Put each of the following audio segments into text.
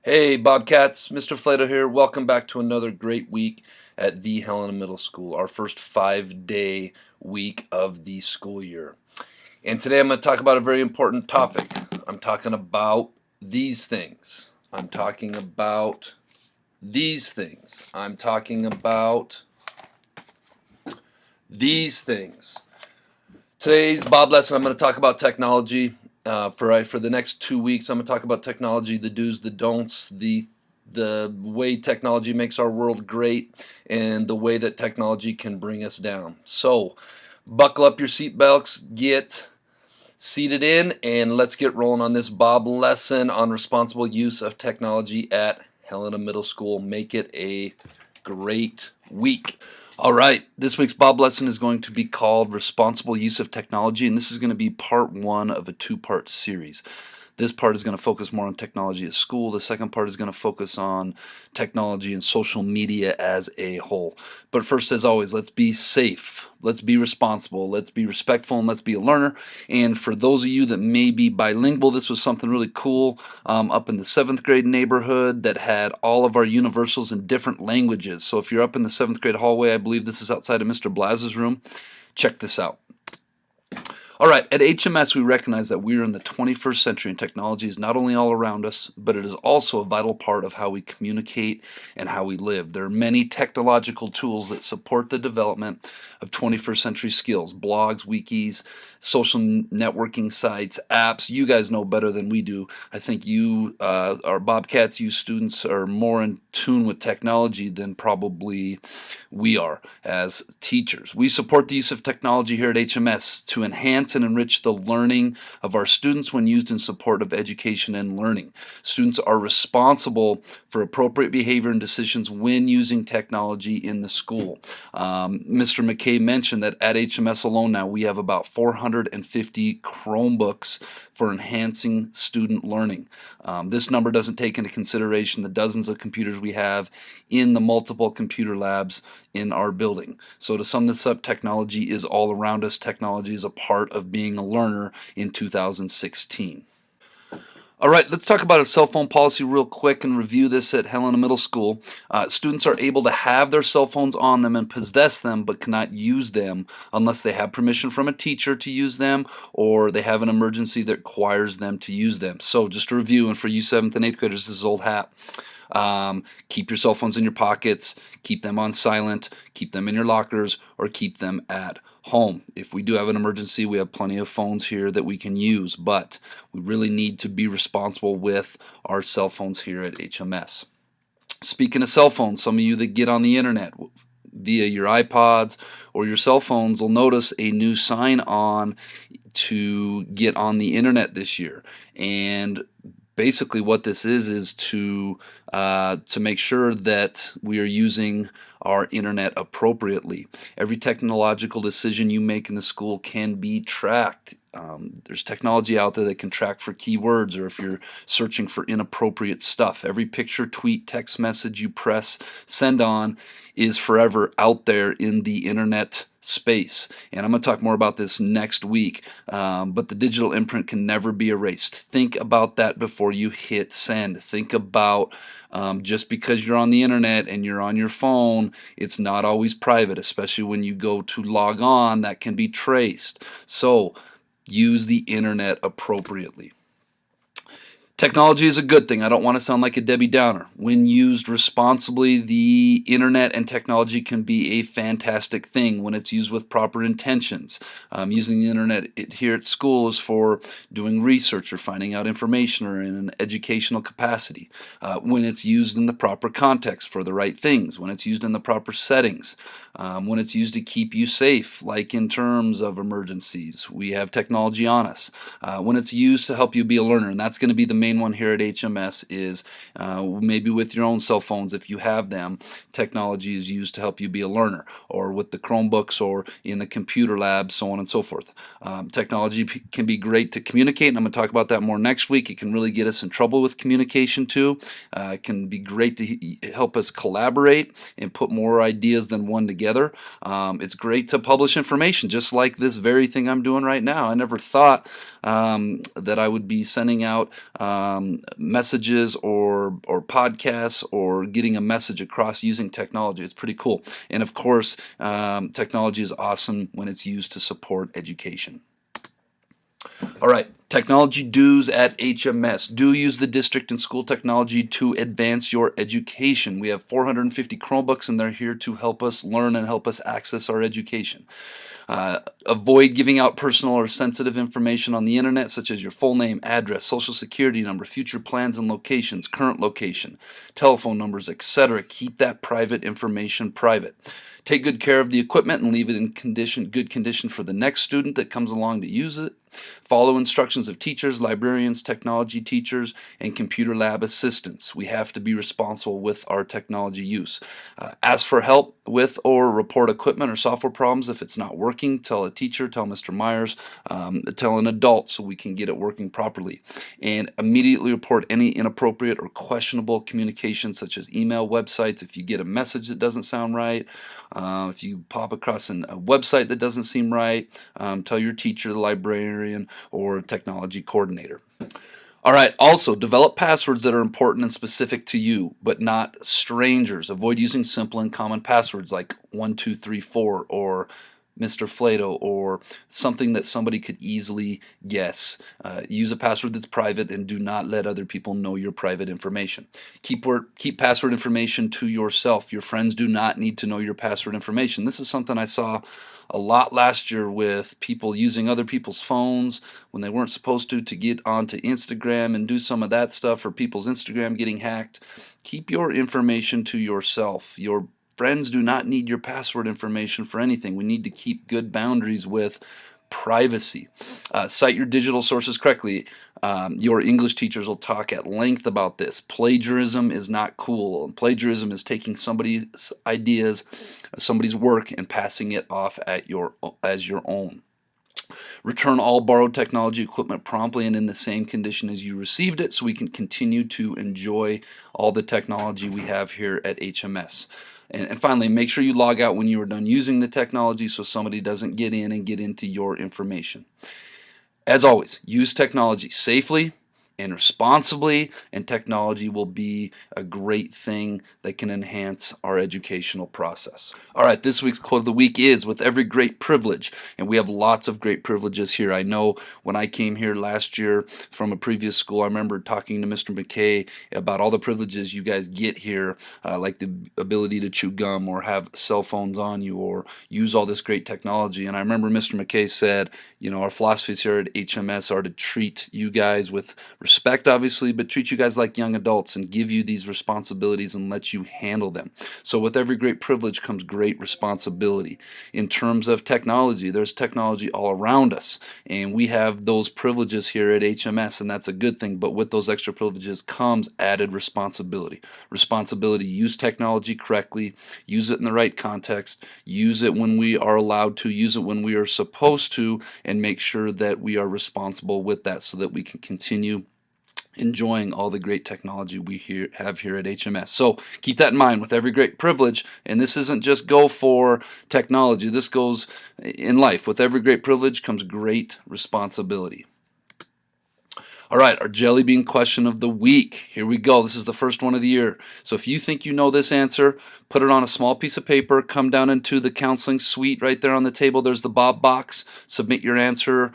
Hey Bobcats, Mr. Flato here. Welcome back to another great week at the Helena Middle School, our first 5-day week of the school year. And today I'm going to talk about a very important topic. I'm talking about these things. I'm talking about these things. I'm talking about these things. Today's Bob lesson, I'm going to talk about technology. For the next 2 weeks, I'm going to talk about technology, the do's, the don'ts, the way technology makes our world great, and the way that technology can bring us down. So, buckle up your seatbelts, get seated in, and let's get rolling on this Bob lesson on responsible use of technology at Helena Middle School. Make it a great week. All right, this week's Bob lesson is going to be called Responsible Use of Technology, and this is going to be part one of a two-part series. This part is going to focus more on technology at school. The second part is going to focus on technology and social media as a whole. But first, as always, let's be safe. Let's be responsible. Let's be respectful, and let's be a learner. And for those of you that may be bilingual, this was something really cool up in the 7th grade neighborhood that had all of our universals in different languages. So if you're up in the 7th grade hallway, I believe this is outside of Mr. Blaz's room, check this out. All right, at HMS, we recognize that we are in the 21st century and technology is not only all around us, but it is also a vital part of how we communicate and how we live. There are many technological tools that support the development of 21st century skills, blogs, wikis, social networking sites, apps. You guys know better than we do. I think you, our Bobcats, you students are more in tune with technology than probably we are as teachers. We support the use of technology here at HMS to enhance and enrich the learning of our students when used in support of education and learning. Students are responsible for appropriate behavior and decisions when using technology in the school. Mr. McKay mentioned that at HMS alone now we have about 450 Chromebooks for enhancing student learning. This number doesn't take into consideration the dozens of computers we have in the multiple computer labs in our building. So to sum this up, technology is all around us. Technology is a part of being a learner in 2016. All right, let's talk about a cell phone policy real quick and review this at Helena Middle School. Students are able to have their cell phones on them and possess them, but cannot use them unless they have permission from a teacher to use them or they have an emergency that requires them to use them. So just to review, and for you 7th and 8th graders, this is old hat. Keep your cell phones in your pockets, keep them on silent, keep them in your lockers, or keep them at home. If we do have an emergency, we have plenty of phones here that we can use, but we really need to be responsible with our cell phones here at HMS. Speaking of cell phones, some of you that get on the internet via your iPods or your cell phones will notice a new sign on to get on the internet this year. And basically what this is to make sure that we are using our internet appropriately. Every technological decision you make in the school can be tracked. There's technology out there that can track for keywords or if you're searching for inappropriate stuff. Every picture, tweet, text message you press send on is forever out there in the internet space. And I'm going to talk more about this next week, but the digital imprint can never be erased. Think about that before you hit send. Think about just because you're on the internet and you're on your phone, it's not always private, especially when you go to log on, that can be traced. So use the internet appropriately. Technology is a good thing. I don't want to sound like a Debbie Downer. When used responsibly, the internet and technology can be a fantastic thing when it's used with proper intentions. Using the internet here at school is for doing research or finding out information or in an educational capacity. When it's used in the proper context for the right things, when it's used in the proper settings, when it's used to keep you safe, like in terms of emergencies, we have technology on us. When it's used to help you be a learner, and that's going to be the main one here at HMS is maybe with your own cell phones if you have them, technology is used to help you be a learner, or with the Chromebooks or in the computer lab, so on and so forth. Technology can be great to communicate, and I'm going to talk about that more next week. It can really get us in trouble with communication too. It can be great to help us collaborate and put more ideas than one together. It's great to publish information just like this very thing I'm doing right now. I never thought that I would be sending out messages or podcasts or getting a message across using technology. It's pretty cool. And of course, technology is awesome when it's used to support education. All right, technology do's at HMS. Do use the district and school technology to advance your education. We have 450 Chromebooks, and they're here to help us learn and help us access our education. Avoid giving out personal or sensitive information on the internet, such as your full name, address, social security number, future plans and locations, current location, telephone numbers, etc. Keep that private information private. Take good care of the equipment and leave it in good condition for the next student that comes along to use it. Follow instructions of teachers, librarians, technology teachers, and computer lab assistants. We have to be responsible with our technology use. Ask for help with or report equipment or software problems if it's not working. Tell a teacher, tell Mr. Myers, tell an adult so we can get it working properly. And immediately report any inappropriate or questionable communication such as email, websites. If you get a message that doesn't sound right, if you pop across a website that doesn't seem right, tell your teacher, the librarian, or technology coordinator. All right, also develop passwords that are important and specific to you, but not strangers. Avoid using simple and common passwords like 1234 or Mr. Flato or something that somebody could easily guess. Use a password that's private and do not let other people know your private information. Keep password information to yourself. Your friends do not need to know your password information. This is something I saw a lot last year with people using other people's phones when they weren't supposed to get onto Instagram and do some of that stuff, or people's Instagram getting hacked. Keep your information to yourself. Your friends do not need your password information for anything. We need to keep good boundaries with privacy. Cite your digital sources correctly. Your English teachers will talk at length about this. Plagiarism is not cool. Plagiarism is taking somebody's ideas, somebody's work, and passing it off as your own. Return all borrowed technology equipment promptly and in the same condition as you received it, so we can continue to enjoy all the technology we have here at HMS. And finally, make sure you log out when you are done using the technology so somebody doesn't get in and get into your information. As always, use technology safely and responsibly, and technology will be a great thing that can enhance our educational process. All right, this week's quote of the week is, with every great privilege, and we have lots of great privileges here. I know when I came here last year from a previous school, I remember talking to Mr. McKay about all the privileges you guys get here, like the ability to chew gum or have cell phones on you or use all this great technology. And I remember Mr. McKay said, you know, our philosophies here at HMS are to treat you guys with respect, obviously, but treat you guys like young adults and give you these responsibilities and let you handle them. So with every great privilege comes great responsibility. In terms of technology, there's technology all around us, and we have those privileges here at HMS, and that's a good thing, but with those extra privileges comes added responsibility. Responsibility, use technology correctly, use it in the right context, use it when we are allowed to, use it when we are supposed to, and make sure that we are responsible with that so that we can continue enjoying all the great technology we have here at HMS. So keep that in mind with every great privilege, and this isn't just go for technology, this goes in life. With every great privilege comes great responsibility. All right, our Jellybean question of the week. Here we go. This is the first one of the year. So if you think you know this answer, put it on a small piece of paper, come down into the counseling suite right there on the table. There's the Bob box. Submit your answer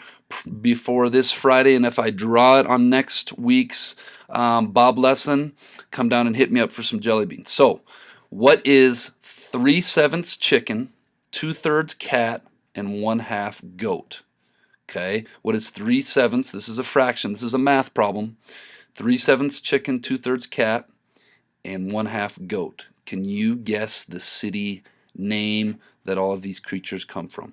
before this Friday, and if I draw it on next week's Bob lesson, come down and hit me up for some Jellybeans. So what is 3/7 chicken, 2/3 cat, and 1/2 goat? Okay, what is 3/7? This is a fraction. This is a math problem. 3/7 chicken, 2/3 cat, and 1/2 goat. Can you guess the city name that all of these creatures come from?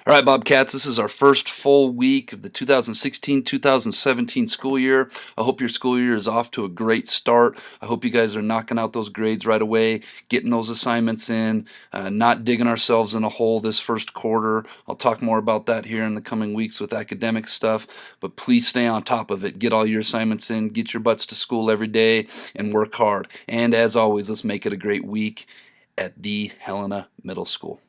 All right, Bobcats, this is our first full week of the 2016-2017 school year. I hope your school year is off to a great start. I hope you guys are knocking out those grades right away, getting those assignments in, not digging ourselves in a hole this first quarter. I'll talk more about that here in the coming weeks with academic stuff, but please stay on top of it. Get all your assignments in, get your butts to school every day, and work hard. And as always, let's make it a great week at the Helena Middle School.